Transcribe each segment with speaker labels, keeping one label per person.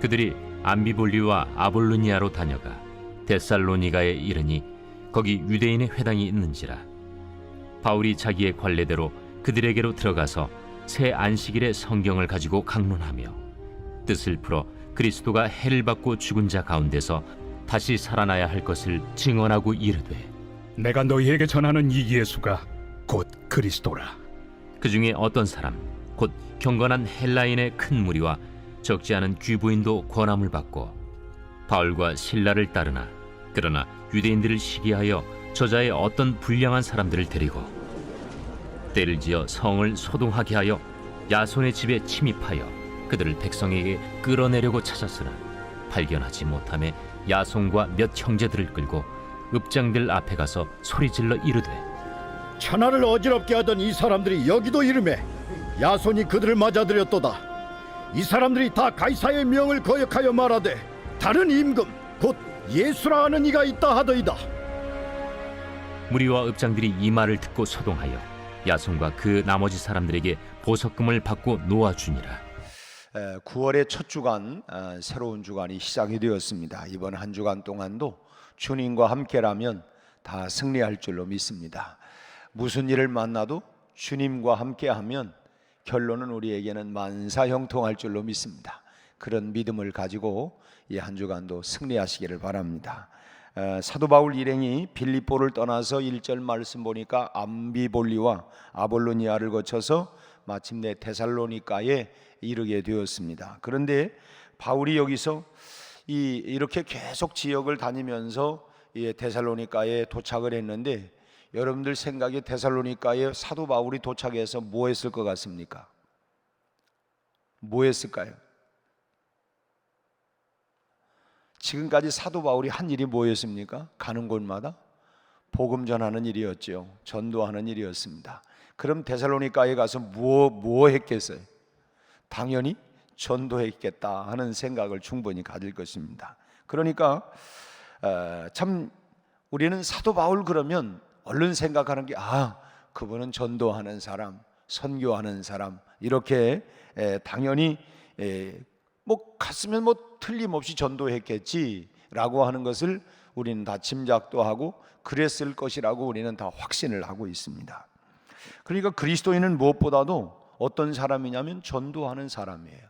Speaker 1: 그들이 암비볼리와 아볼로니아로 다녀가 데살로니가에 이르니 거기 유대인의 회당이 있는지라. 바울이 자기의 관례대로 그들에게로 들어가서 새 안식일에 성경을 가지고 강론하며 뜻을 풀어 그리스도가 해를 받고 죽은 자 가운데서 다시 살아나야 할 것을 증언하고 이르되,
Speaker 2: 내가 너희에게 전하는 이 예수가 곧 그리스도라.
Speaker 1: 그 중에 어떤 사람 곧 경건한 헬라인의 큰 무리와 적지 않은 귀부인도 권함을 받고 바울과 실라를 따르나, 그러나 유대인들을 시기하여 저자의 어떤 불량한 사람들을 데리고 때를 지어 성을 소동하게 하여 야손의 집에 침입하여 그들을 백성에게 끌어내려고 찾았으나 발견하지 못하매 야손과 몇 형제들을 끌고 읍장들 앞에 가서 소리질러 이르되,
Speaker 3: 천하를 어지럽게 하던 이 사람들이 여기도 이름에 야손이 그들을 맞아들였도다. 이 사람들이 다 가이사의 명을 거역하여 말하되 다른 임금 곧 예수라 하는 이가 있다 하더이다.
Speaker 1: 무리와 읍장들이 이 말을 듣고 소동하여 야손과 그 나머지 사람들에게 보석금을 받고 놓아주니라.
Speaker 4: 9월의 첫 주간, 새로운 주간이 시작이 되었습니다. 이번 한 주간 동안도 주님과 함께라면 다 승리할 줄로 믿습니다. 무슨 일을 만나도 주님과 함께하면 결론은 우리에게는 만사형통할 줄로 믿습니다. 그런 믿음을 가지고 이 한 주간도 승리하시기를 바랍니다. 사도 바울 일행이 빌립보를 떠나서 1절 말씀 보니까 암비볼리와 아볼로니아를 거쳐서 마침내 데살로니가에 이르게 되었습니다. 그런데 바울이 여기서 이렇게 계속 지역을 다니면서 데살로니가에 도착을 했는데, 여러분들 생각에 데살로니가에 사도 바울이 도착해서 뭐 했을 것 같습니까? 뭐 했을까요? 지금까지 사도 바울이 한 일이 뭐였습니까? 가는 곳마다 복음 전하는 일이었죠. 전도하는 일이었습니다. 그럼 데살로니가에 가서 뭐 했겠어요? 당연히 전도했겠다 하는 생각을 충분히 가질 것입니다. 그러니까 참 우리는 사도 바울 그러면 얼른 생각하는 게, 그분은 전도하는 사람, 선교하는 사람, 이렇게 당연히 뭐 갔으면 뭐 틀림없이 전도했겠지라고 하는 것을 우리는 다 짐작도 하고 그랬을 것이라고 우리는 다 확신을 하고 있습니다. 그러니까 그리스도인은 무엇보다도 어떤 사람이냐면 전도하는 사람이에요.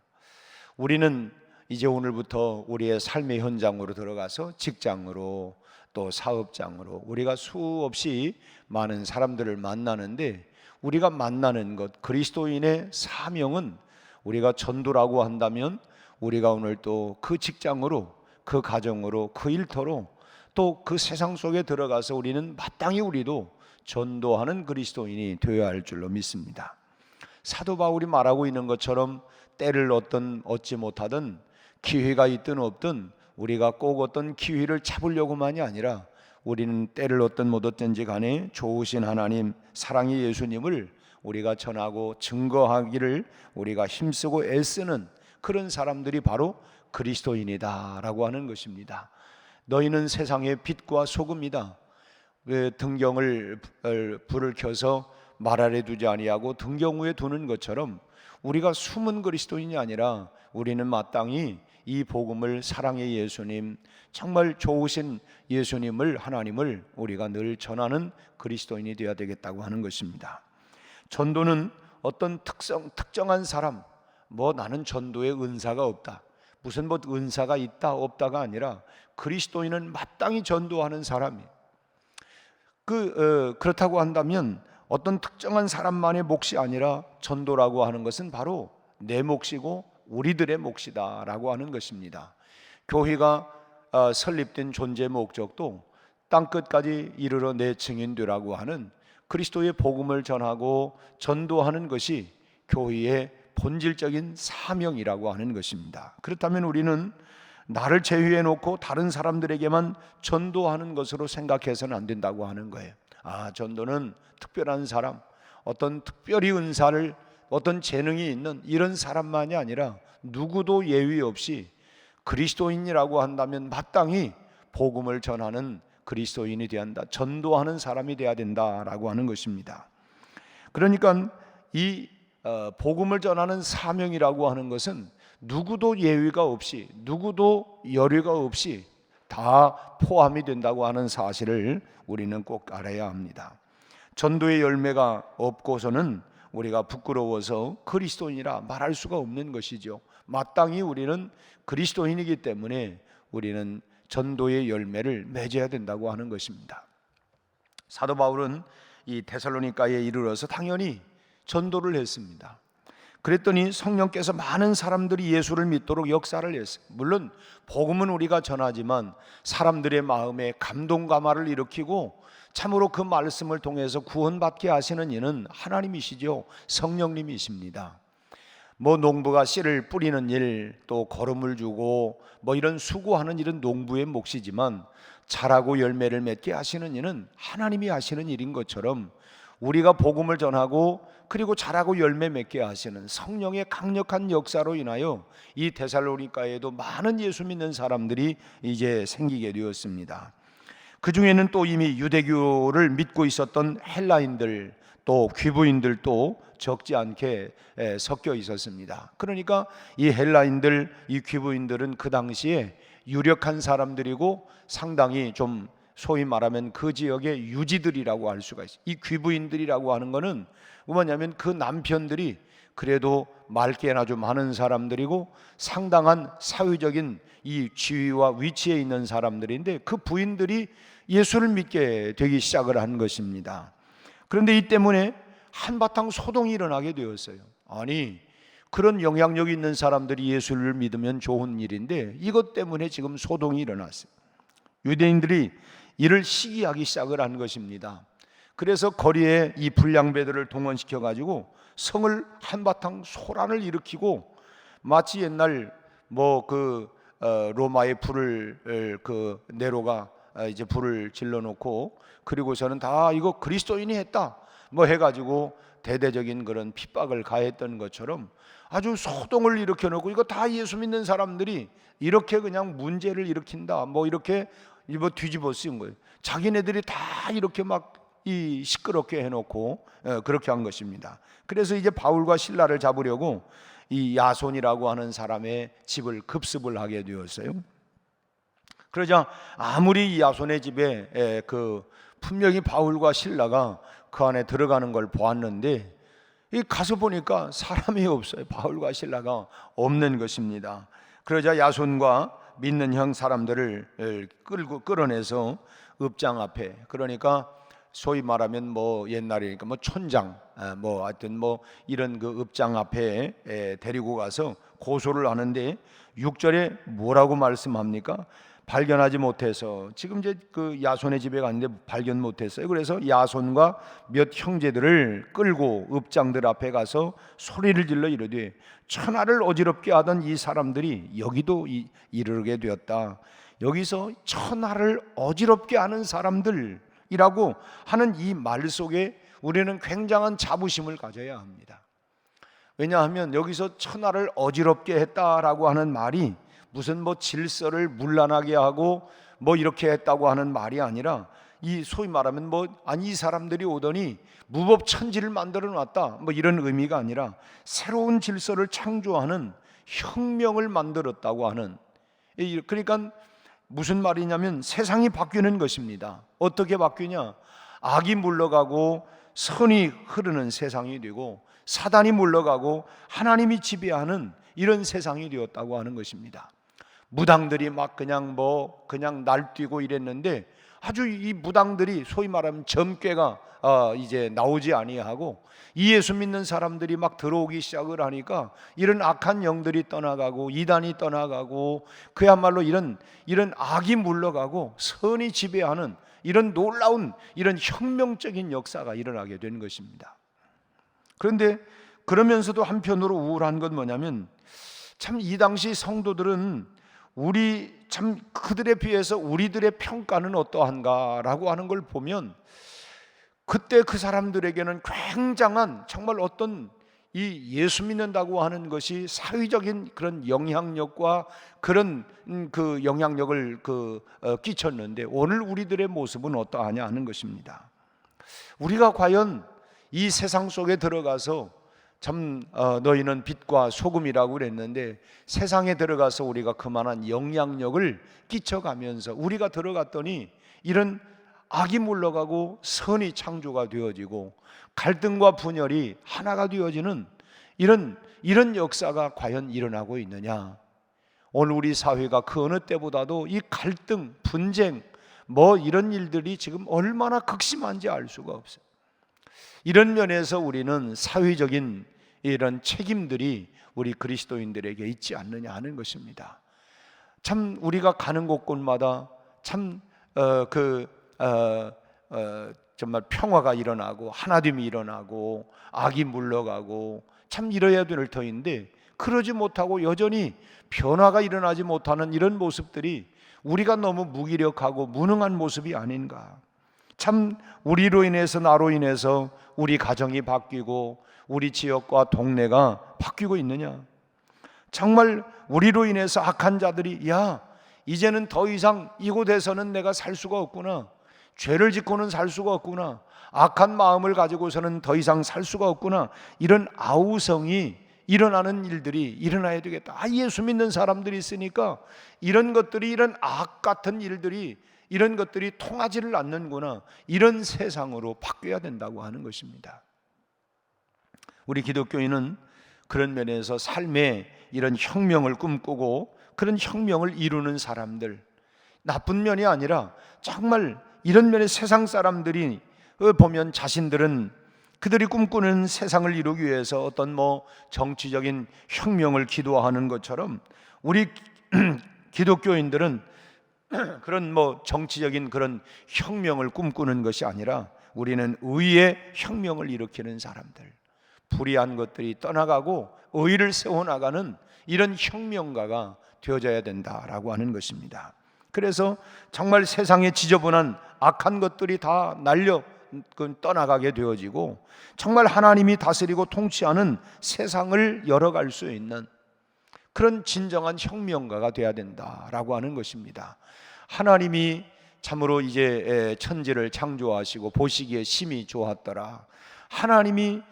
Speaker 4: 우리는 이제 오늘부터 우리의 삶의 현장으로 들어가서 직장으로 또 사업장으로 우리가 수없이 많은 사람들을 만나는데, 우리가 만나는 것, 그리스도인의 사명은 우리가 전도라고 한다면 우리가 오늘 또 그 직장으로, 그 가정으로, 그 일터로 또 그 세상 속에 들어가서 우리는 마땅히 우리도 전도하는 그리스도인이 되어야 할 줄로 믿습니다. 사도 바울이 말하고 있는 것처럼 때를 얻지 못하든 기회가 있든 없든 우리가 꼭 어떤 기회를 잡으려고만이 아니라 우리는 때를 얻든 못 얻든지 간에 좋으신 하나님, 사랑의 예수님을 우리가 전하고 증거하기를 우리가 힘쓰고 애쓰는 그런 사람들이 바로 그리스도인이다 라고 하는 것입니다. 너희는 세상의 빛과 소금이다. 왜 등경을 불을 켜서 말 아래 두지 아니하고 등경 위에 두는 것처럼 우리가 숨은 그리스도인이 아니라 우리는 마땅히 이 복음을, 사랑의 예수님, 정말 좋으신 예수님을, 하나님을 우리가 늘 전하는 그리스도인이 되어야 되겠다고 하는 것입니다. 전도는 어떤 특정한 사람, 나는 전도에 은사가 없다, 무슨 은사가 있다 없다가 아니라 그리스도인은 마땅히 전도하는 사람이, 그렇다고 한다면 어떤 특정한 사람만의 몫이 아니라 전도라고 하는 것은 바로 내 몫이고 우리들의 몫이다 라고 하는 것입니다. 교회가 설립된 존재 목적도 땅끝까지 이르러 내 증인 되라고 하는 그리스도의 복음을 전하고 전도하는 것이 교회의 본질적인 사명이라고 하는 것입니다. 그렇다면 우리는 나를 제외해 놓고 다른 사람들에게만 전도하는 것으로 생각해서는 안 된다고 하는 거예요. 전도는 특별한 사람, 어떤 특별히 은사를, 어떤 재능이 있는 이런 사람만이 아니라 누구도 예외 없이 그리스도인이라고 한다면 마땅히 복음을 전하는 그리스도인이 되어야 한다, 전도하는 사람이 되어야 된다라고 하는 것입니다. 그러니까 이 복음을 전하는 사명이라고 하는 것은 누구도 예외가 없이, 누구도 열의가 없이 다 포함이 된다고 하는 사실을 우리는 꼭 알아야 합니다. 전도의 열매가 없고서는 우리가 부끄러워서 그리스도인이라 말할 수가 없는 것이죠. 마땅히 우리는 그리스도인이기 때문에 우리는 전도의 열매를 맺어야 된다고 하는 것입니다. 사도 바울은 이 데살로니가에 이르러서 당연히 전도를 했습니다. 그랬더니 성령께서 많은 사람들이 예수를 믿도록 역사를 했어요. 물론 복음은 우리가 전하지만 사람들의 마음에 감동 감화를 일으키고 참으로 그 말씀을 통해서 구원받게 하시는 이는 하나님이시죠. 성령님이십니다. 뭐 농부가 씨를 뿌리는 일, 또 거름을 주고 뭐 이런 수고하는 일은 농부의 몫이지만 자라고 열매를 맺게 하시는 일은 하나님이 하시는 일인 것처럼 우리가 복음을 전하고 그리고 자라고 열매 맺게 하시는 성령의 강력한 역사로 인하여 이 데살로니가에도 많은 예수 믿는 사람들이 이제 생기게 되었습니다. 그 중에는 또 이미 유대교를 믿고 있었던 헬라인들 또 귀부인들도 적지 않게 섞여 있었습니다. 그러니까 이 헬라인들, 이 귀부인들은 그 당시에 유력한 사람들이고 상당히 좀 소위 말하면 그 지역의 유지들이라고 할 수가 있어요. 이 귀부인들이라고 하는 거는 뭐냐면 그 남편들이 그래도 말께나 좀 하는 사람들이고 상당한 사회적인 이 지위와 위치에 있는 사람들인데 그 부인들이 예수를 믿게 되기 시작을 한 것입니다. 그런데 이 때문에 한바탕 소동이 일어나게 되었어요. 아니, 그런 영향력이 있는 사람들이 예수를 믿으면 좋은 일인데 이것 때문에 지금 소동이 일어났어요. 유대인들이 이를 시기하기 시작을 한 것입니다. 그래서 거리에 이 불량배들을 동원시켜 가지고 성을 한바탕 소란을 일으키고 마치 옛날 뭐 로마의 불을 네로가 이제 불을 질러놓고 그리고서는 다 이거 그리스도인이 했다 뭐 해가지고 대대적인 그런 핍박을 가했던 것처럼 아주 소동을 일으켜놓고 이거 다 예수 믿는 사람들이 이렇게 그냥 문제를 일으킨다 뭐 이렇게 뒤집어 쓰인 거예요. 자기네들이 다 이렇게 막 이 시끄럽게 해놓고 그렇게 한 것입니다. 그래서 이제 바울과 실라를 잡으려고 이 야손이라고 하는 사람의 집을 급습을 하게 되었어요. 그러자 아무리 이 야손의 집에 분명히 바울과 실라가 그 안에 들어가는 걸 보았는데 이 가서 보니까 사람이 없어요. 바울과 실라가 없는 것입니다. 그러자 야손과 믿는 형 사람들을 끌어내서 읍장 앞에, 그러니까 소위 말하면 뭐 옛날이니까 뭐 촌장 뭐 하여튼 뭐 이런 그 읍장 앞에 데리고 가서 고소를 하는데 6절에 뭐라고 말씀합니까? 발견하지 못해서 지금 이제 그 야손의 집에 갔는데 발견 못했어요. 그래서 야손과 몇 형제들을 끌고 읍장들 앞에 가서 소리를 질러 이르되 천하를 어지럽게 하던 이 사람들이 여기도 이르게 되었다. 여기서 천하를 어지럽게 하는 사람들이라고 하는 이 말 속에 우리는 굉장한 자부심을 가져야 합니다. 왜냐하면 여기서 천하를 어지럽게 했다라고 하는 말이 무슨 뭐 질서를 문란하게 하고 뭐 이렇게 했다고 하는 말이 아니라 이 소위 말하면 이 사람들이 오더니 무법천지를 만들어 놨다 뭐 이런 의미가 아니라 새로운 질서를 창조하는 혁명을 만들었다고 하는, 그러니까 무슨 말이냐면 세상이 바뀌는 것입니다. 어떻게 바뀌냐? 악이 물러가고 선이 흐르는 세상이 되고 사단이 물러가고 하나님이 지배하는 이런 세상이 되었다고 하는 것입니다. 무당들이 막 그냥 날뛰고 이랬는데 아주 이 무당들이 소위 말하면 점괘가 이제 나오지 아니하고 이 예수 믿는 사람들이 막 들어오기 시작을 하니까 이런 악한 영들이 떠나가고 이단이 떠나가고 그야말로 이런 악이 물러가고 선이 지배하는 이런 놀라운 이런 혁명적인 역사가 일어나게 된 것입니다. 그런데 그러면서도 한편으로 우울한 건 뭐냐면 참 이 당시 성도들은 그들에 비해서 우리들의 평가는 어떠한가라고 하는 걸 보면 그때 그 사람들에게는 굉장한 정말 어떤 이 예수 믿는다고 하는 것이 사회적인 그런 영향력과 그런 그 영향력을 끼쳤는데 오늘 우리들의 모습은 어떠하냐 하는 것입니다. 우리가 과연 이 세상 속에 들어가서 참 너희는 빛과 소금이라고 그랬는데 세상에 들어가서 우리가 그만한 영향력을 끼쳐가면서 우리가 들어갔더니 이런 악이 물러가고 선이 창조가 되어지고 갈등과 분열이 하나가 되어지는 이런 역사가 과연 일어나고 있느냐? 오늘 우리 사회가 그 어느 때보다도 이 갈등, 분쟁 이런 일들이 지금 얼마나 극심한지 알 수가 없어요. 이런 면에서 우리는 사회적인 이런 책임들이 우리 그리스도인들에게 있지 않느냐 하는 것입니다. 참 우리가 가는 곳곳마다 참 정말 평화가 일어나고 하나됨이 일어나고 악이 물러가고 참 이뤄야 될 터인데 그러지 못하고 여전히 변화가 일어나지 못하는 이런 모습들이 우리가 너무 무기력하고 무능한 모습이 아닌가. 참 우리로 인해서 나로 인해서 우리 가정이 바뀌고 우리 지역과 동네가 바뀌고 있느냐. 정말 우리로 인해서 악한 자들이 이제는 더 이상 이곳에서는 내가 살 수가 없구나, 죄를 짓고는 살 수가 없구나, 악한 마음을 가지고서는 더 이상 살 수가 없구나, 이런 아우성이 일어나는 일들이 일어나야 되겠다. 예수 믿는 사람들이 있으니까 이런 것들이, 이런 악 같은 일들이, 이런 것들이 통하지를 않는구나, 이런 세상으로 바뀌어야 된다고 하는 것입니다. 우리 기독교인은 그런 면에서 삶에 이런 혁명을 꿈꾸고 그런 혁명을 이루는 사람들, 나쁜 면이 아니라 정말 이런 면에 세상 사람들이 보면 자신들은 그들이 꿈꾸는 세상을 이루기 위해서 어떤 정치적인 혁명을 기도하는 것처럼 우리 기독교인들은 그런 정치적인 그런 혁명을 꿈꾸는 것이 아니라 우리는 의의 혁명을 일으키는 사람들, 불의한 것들이 떠나가고 의를 세워나가는 이런 혁명가가 되어져야 된다라고 하는 것입니다. 그래서 정말 세상에 지저분한 악한 것들이 다 떠나가게 되어지고 정말 하나님이 다스리고 통치하는 세상을 열어갈 수 있는 그런 진정한 혁명가가 되어야 된다라고 하는 것입니다. 하나님이 참으로 이제 천지를 창조하시고 보시기에 심히 좋았더라. 하나님이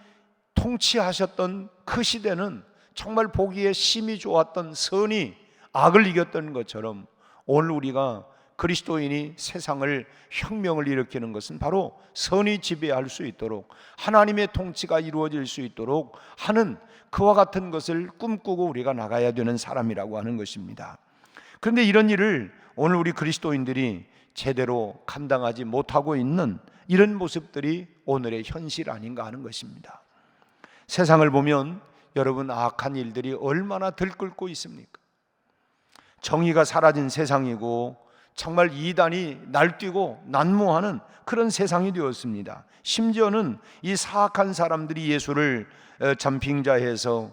Speaker 4: 통치하셨던 그 시대는 정말 보기에 심히 좋았던, 선이 악을 이겼던 것처럼 오늘 우리가 그리스도인이 세상을 혁명을 일으키는 것은 바로 선이 지배할 수 있도록, 하나님의 통치가 이루어질 수 있도록 하는 그와 같은 것을 꿈꾸고 우리가 나가야 되는 사람이라고 하는 것입니다. 그런데 이런 일을 오늘 우리 그리스도인들이 제대로 감당하지 못하고 있는 이런 모습들이 오늘의 현실 아닌가 하는 것입니다. 세상을 보면 여러분, 악한 일들이 얼마나 들끓고 있습니까? 정의가 사라진 세상이고 정말 이단이 날뛰고 난무하는 그런 세상이 되었습니다. 심지어는 이 사악한 사람들이 예수를 참 빙자해서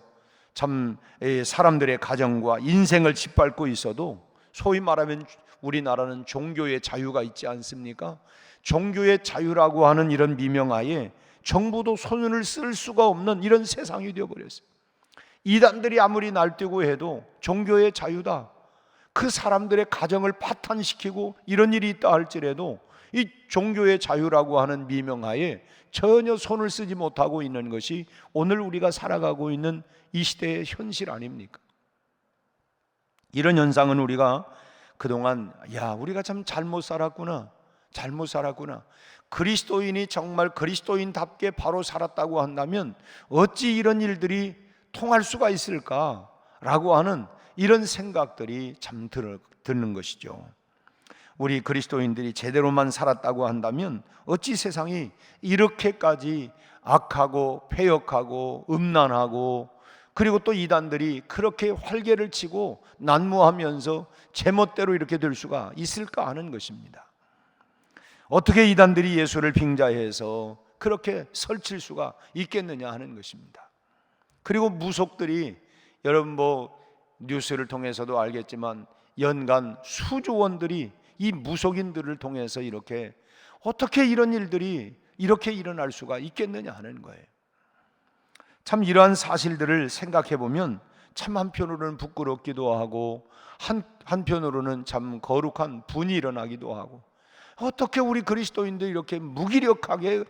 Speaker 4: 참 사람들의 가정과 인생을 짓밟고 있어도 소위 말하면 우리나라는 종교의 자유가 있지 않습니까? 종교의 자유라고 하는 이런 미명하에 정부도 손을 쓸 수가 없는 이런 세상이 되어버렸어요. 이단들이 아무리 날뛰고 해도 종교의 자유다, 그 사람들의 가정을 파탄시키고 이런 일이 있다 할지라도 이 종교의 자유라고 하는 미명하에 전혀 손을 쓰지 못하고 있는 것이 오늘 우리가 살아가고 있는 이 시대의 현실 아닙니까? 이런 현상은 우리가 그동안 우리가 참 잘못 살았구나, 그리스도인이 정말 그리스도인답게 바로 살았다고 한다면 어찌 이런 일들이 통할 수가 있을까라고 하는 이런 생각들이 참 드는 것이죠. 우리 그리스도인들이 제대로만 살았다고 한다면 어찌 세상이 이렇게까지 악하고 패역하고 음란하고, 그리고 또 이단들이 그렇게 활개를 치고 난무하면서 제멋대로 이렇게 될 수가 있을까 하는 것입니다. 어떻게 이단들이 예수를 빙자해서 그렇게 설칠 수가 있겠느냐 하는 것입니다. 그리고 무속들이, 여러분 뉴스를 통해서도 알겠지만 연간 수조 원들이 이 무속인들을 통해서 이렇게, 어떻게 이런 일들이 이렇게 일어날 수가 있겠느냐 하는 거예요. 참 이러한 사실들을 생각해 보면 참 한편으로는 부끄럽기도 하고 한편으로는 참 거룩한 분이 일어나기도 하고, 어떻게 우리 그리스도인들이 이렇게 무기력하게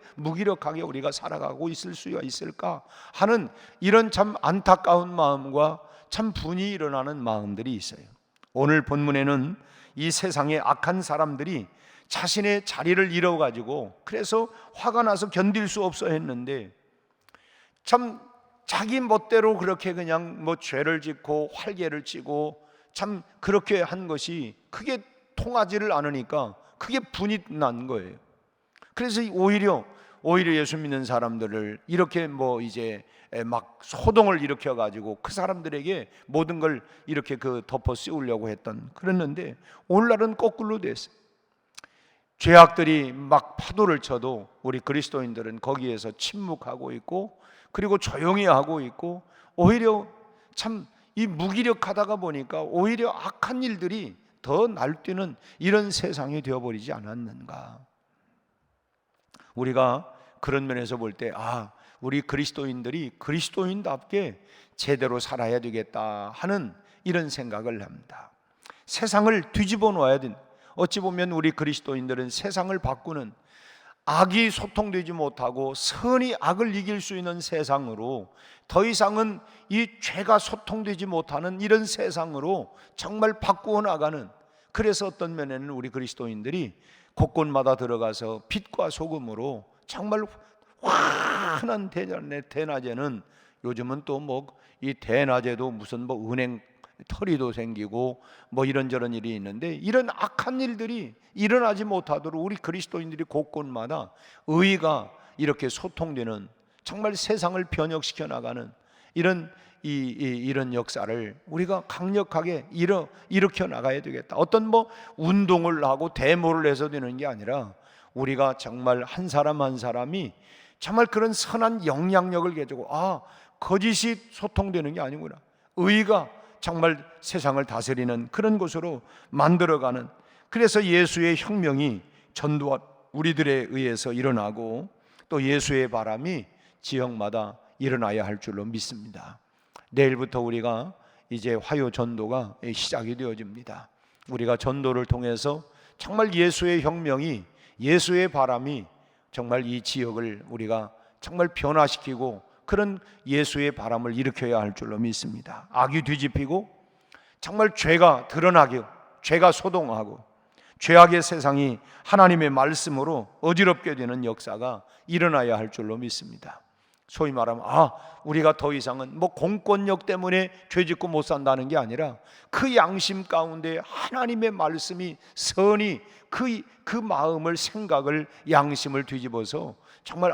Speaker 4: 우리가 살아가고 있을 수가 있을까 하는 이런 참 안타까운 마음과 참 분이 일어나는 마음들이 있어요. 오늘 본문에는 이 세상의 악한 사람들이 자신의 자리를 잃어가지고 그래서 화가 나서 견딜 수 없어 했는데, 참 자기 멋대로 그렇게 그냥 뭐 죄를 짓고 활개를 치고 참 그렇게 한 것이 그게 통하지를 않으니까 그게 분이 난 거예요. 그래서 오히려 예수 믿는 사람들을 이렇게 뭐 이제 막 소동을 일으켜 가지고 그 사람들에게 모든 걸 이렇게 그 덮어 씌우려고 그랬는데 오늘날은 거꾸로 됐어요. 죄악들이 막 파도를 쳐도 우리 그리스도인들은 거기에서 침묵하고 있고, 그리고 조용히 하고 있고, 오히려 참 이 무기력하다가 보니까 오히려 악한 일들이 더 날뛰는 이런 세상이 되어버리지 않았는가. 우리가 그런 면에서 볼 때 우리 그리스도인들이 그리스도인답게 제대로 살아야 되겠다 하는 이런 생각을 합니다. 세상을 뒤집어 놓아야 된다. 어찌 보면 우리 그리스도인들은 세상을 바꾸는, 악이 소통되지 못하고 선이 악을 이길 수 있는 세상으로, 더 이상은 이 죄가 소통되지 못하는 이런 세상으로 정말 바꾸어 나가는, 그래서 어떤 면에는 우리 그리스도인들이 곳곳마다 들어가서 빛과 소금으로 정말 환한 대낮에는, 요즘은 또 뭐 이 대낮에도 무슨 뭐 은행 털이도 생기고 뭐 이런저런 일이 있는데, 이런 악한 일들이 일어나지 못하도록 우리 그리스도인들이 곳곳마다 의가 이렇게 소통되는, 정말 세상을 변혁시켜 나가는 이런 역사를 우리가 강력하게 일으켜 나가야 되겠다. 어떤 뭐 운동을 하고 데모를 해서 되는 게 아니라, 우리가 정말 한 사람 한 사람이 정말 그런 선한 영향력을 가지고 거짓이 소통되는 게 아니구나, 의가 정말 세상을 다스리는 그런 곳으로 만들어가는, 그래서 예수의 혁명이 전도와 우리들에 의해서 일어나고 또 예수의 바람이 지역마다 일어나야 할 줄로 믿습니다. 내일부터 우리가 이제 화요 전도가 시작이 되어집니다. 우리가 전도를 통해서 정말 예수의 혁명이, 예수의 바람이 정말 이 지역을 우리가 정말 변화시키고 그런 예수의 바람을 일으켜야 할 줄로 믿습니다. 악이 뒤집히고 정말 죄가 드러나게, 죄가 소동하고 죄악의 세상이 하나님의 말씀으로 어지럽게 되는 역사가 일어나야 할 줄로 믿습니다. 소위 말하면 우리가 더 이상은 뭐 공권력 때문에 죄짓고 못 산다는 게 아니라, 그 양심 가운데 하나님의 말씀이, 선이 그 마음을, 생각을, 양심을 뒤집어서 정말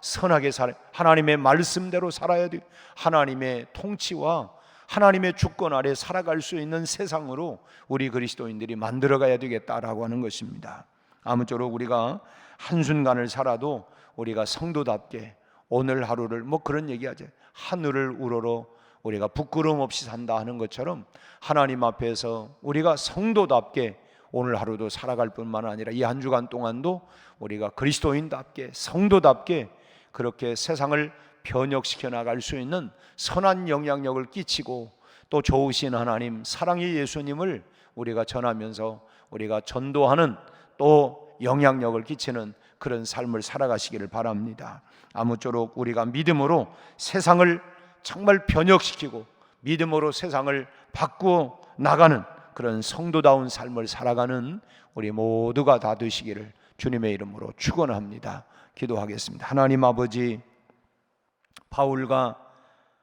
Speaker 4: 선하게 하나님의 말씀대로 살아야 돼. 하나님의 통치와 하나님의 주권 아래 살아갈 수 있는 세상으로 우리 그리스도인들이 만들어가야 되겠다라고 하는 것입니다. 아무쪼록 우리가 한순간을 살아도 우리가 성도답게 오늘 하루를 뭐 그런 얘기하죠. 하늘을 우러러 우리가 부끄러움 없이 산다 하는 것처럼 하나님 앞에서 우리가 성도답게 오늘 하루도 살아갈 뿐만 아니라 이 한 주간 동안도 우리가 그리스도인답게, 성도답게 그렇게 세상을 변혁시켜 나갈 수 있는 선한 영향력을 끼치고, 또 좋으신 하나님, 사랑의 예수님을 우리가 전하면서 우리가 전도하는, 또 영향력을 끼치는 그런 삶을 살아가시기를 바랍니다. 아무쪼록 우리가 믿음으로 세상을 정말 변혁시키고 믿음으로 세상을 바꾸어 나가는 그런 성도다운 삶을 살아가는 우리 모두가 다 되시기를 주님의 이름으로 축원합니다. 기도하겠습니다. 하나님 아버지, 바울과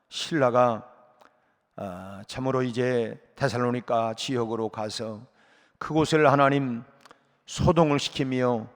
Speaker 4: 실라가 참으로 이제 데살로니가 지역으로 가서 그곳을 하나님 소동을 시키며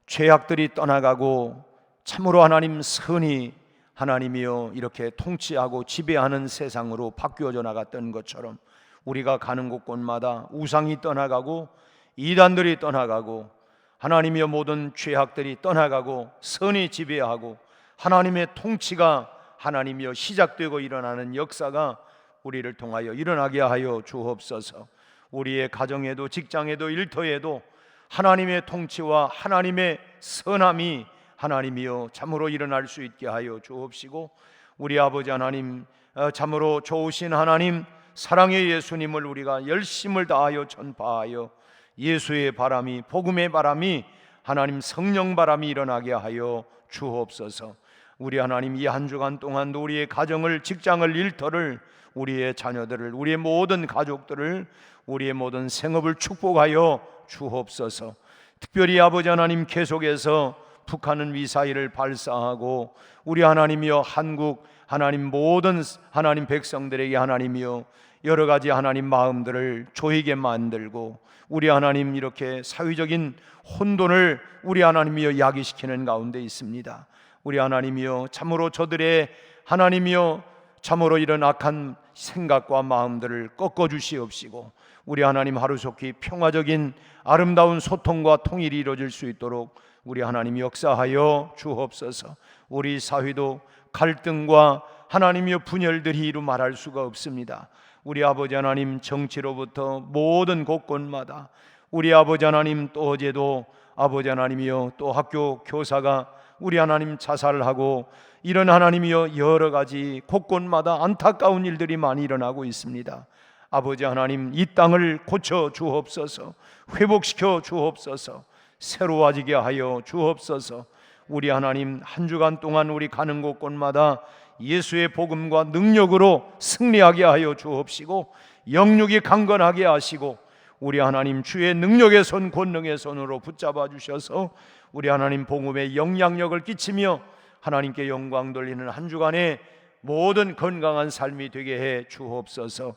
Speaker 4: 죄악들이 떠나가고 참으로 하나님 선이 하나님이여 이렇게 통치하고 지배하는 세상으로 바뀌어져 나갔던 것처럼, 우리가 가는 곳곳마다 우상이 떠나가고 이단들이 떠나가고 하나님이여 모든 죄악들이 떠나가고 선이 지배하고 하나님의 통치가 하나님이여 시작되고 일어나는 역사가 우리를 통하여 일어나게 하여 주옵소서. 우리의 가정에도 직장에도 일터에도 하나님의 통치와 하나님의 선함이 하나님이여 참으로 일어날 수 있게 하여 주옵시고, 우리 아버지 하나님, 참으로 좋으신 하나님, 사랑의 예수님을 우리가 열심을 다하여 전파하여 예수의 바람이, 복음의 바람이, 하나님 성령 바람이 일어나게 하여 주옵소서. 우리 하나님 이 한 주간 동안도 우리의 가정을, 직장을, 일터를, 우리의 자녀들을, 우리의 모든 가족들을, 우리의 모든 생업을 축복하여 주옵소서. 특별히 아버지 하나님 계속해서 북한은 미사일을 발사하고 우리 하나님이여 한국 하나님 모든 하나님 백성들에게 하나님이여 여러 가지 하나님 마음들을 조이게 만들고 우리 하나님 이렇게 사회적인 혼돈을 우리 하나님이여 야기시키는 가운데 있습니다. 우리 하나님이여 참으로 저들의 하나님이여 참으로 이런 악한 생각과 마음들을 꺾어 주시옵시고 우리 하나님 하루속히 평화적인 아름다운 소통과 통일이 이루어질 수 있도록 우리 하나님 역사하여 주옵소서. 우리 사회도 갈등과 하나님이여 분열들이 이루 말할 수가 없습니다. 우리 아버지 하나님 정치로부터 모든 곳곳마다 우리 아버지 하나님 또 어제도 아버지 하나님이여 또 학교 교사가 우리 하나님 자살을 하고 이런 하나님이여 여러 가지 곳곳마다 안타까운 일들이 많이 일어나고 있습니다. 아버지 하나님 이 땅을 고쳐 주옵소서. 회복시켜 주옵소서. 새로워지게 하여 주옵소서. 우리 하나님 한 주간 동안 우리 가는 곳곳마다 예수의 복음과 능력으로 승리하게 하여 주옵시고 영육이 강건하게 하시고 우리 하나님 주의 능력의 손, 권능의 손으로 붙잡아 주셔서 우리 하나님 복음의 영향력을 끼치며 하나님께 영광 돌리는 한 주간의 모든 건강한 삶이 되게 해 주옵소서.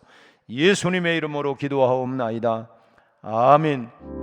Speaker 4: 예수님의 이름으로 기도하옵나이다. 아멘.